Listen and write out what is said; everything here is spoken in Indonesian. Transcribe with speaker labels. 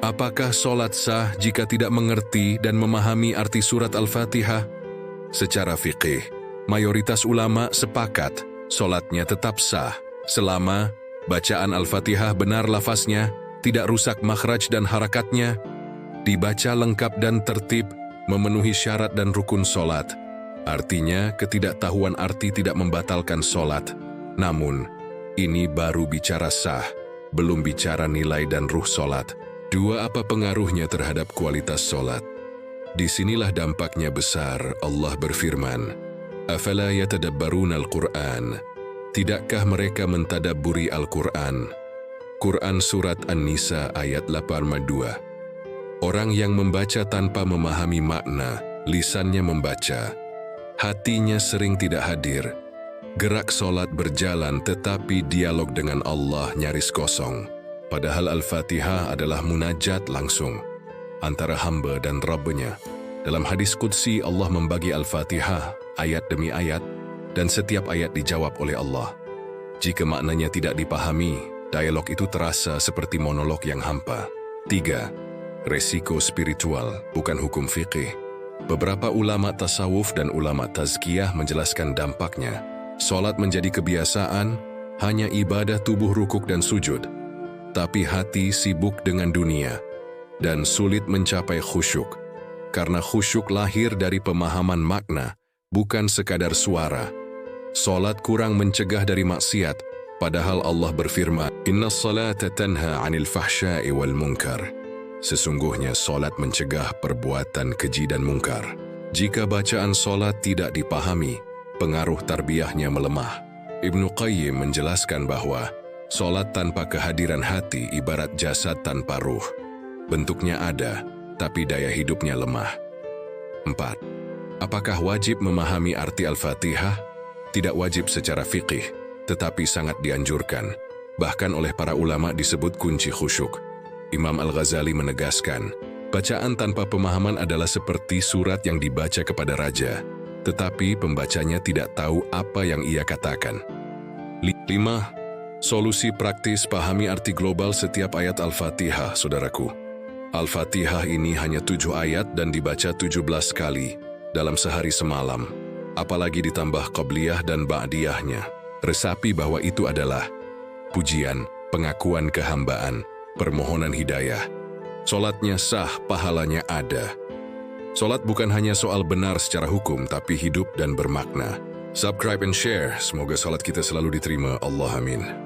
Speaker 1: Apakah solat sah jika tidak mengerti dan memahami arti surat Al-Fatihah? Secara fiqih, mayoritas ulama sepakat solatnya tetap sah selama bacaan Al-Fatihah benar lafaznya, tidak rusak makhraj dan harakatnya, dibaca lengkap dan tertib, memenuhi syarat dan rukun solat. Artinya, ketidaktahuan arti tidak membatalkan solat. Namun, ini baru bicara sah, belum bicara nilai dan ruh solat. Dua, apa pengaruhnya terhadap kualitas solat? Disinilah dampaknya besar. Allah berfirman, "Afala yatadabbaruna al-Qur'an?" Tidakkah mereka mentadabburi Al-Quran? Quran Surat An-Nisa ayat 82. Orang yang membaca tanpa memahami makna, lisannya membaca, hatinya sering tidak hadir. Gerak solat berjalan tetapi dialog dengan Allah nyaris kosong. Padahal Al-Fatihah adalah munajat langsung antara hamba dan Rabb-Nya. Dalam hadis Qudsi, Allah membagi Al-Fatihah ayat demi ayat, dan setiap ayat dijawab oleh Allah. Jika maknanya tidak dipahami, dialog itu terasa seperti monolog yang hampa. 3. Resiko spiritual, bukan hukum fikih. Beberapa ulama tasawuf dan ulama tazkiyah menjelaskan dampaknya. Solat menjadi kebiasaan, hanya ibadah tubuh rukuk dan sujud. Tapi hati sibuk dengan dunia, dan sulit mencapai khusyuk. Karena khusyuk lahir dari pemahaman makna, bukan sekadar suara. Solat kurang mencegah dari maksiat, padahal Allah berfirman, "Innas salata tanha 'anil fahsya'i wal munkar." Sesungguhnya solat mencegah perbuatan keji dan mungkar. Jika bacaan solat tidak dipahami, pengaruh tarbiyahnya melemah. Ibnu Qayyim menjelaskan bahwa solat tanpa kehadiran hati ibarat jasad tanpa ruh. Bentuknya ada, tapi daya hidupnya lemah. 4. Apakah wajib memahami arti Al-Fatihah? Tidak wajib secara fiqih, tetapi sangat dianjurkan. Bahkan oleh para ulama disebut kunci khusyuk. Imam Al-Ghazali menegaskan, bacaan tanpa pemahaman adalah seperti surat yang dibaca kepada raja, tetapi pembacanya tidak tahu apa yang ia katakan. 5. Solusi praktis pahami arti global setiap ayat Al-Fatihah, saudaraku. Al-Fatihah ini hanya 7 ayat dan dibaca 17 kali dalam sehari semalam. Apalagi ditambah qabliyah dan ba'diyahnya. Resapi bahwa itu adalah pujian, pengakuan kehambaan, permohonan hidayah. Solatnya sah, pahalanya ada. Solat bukan hanya soal benar secara hukum, tapi hidup dan bermakna. Subscribe and share, semoga solat kita selalu diterima. Allah amin.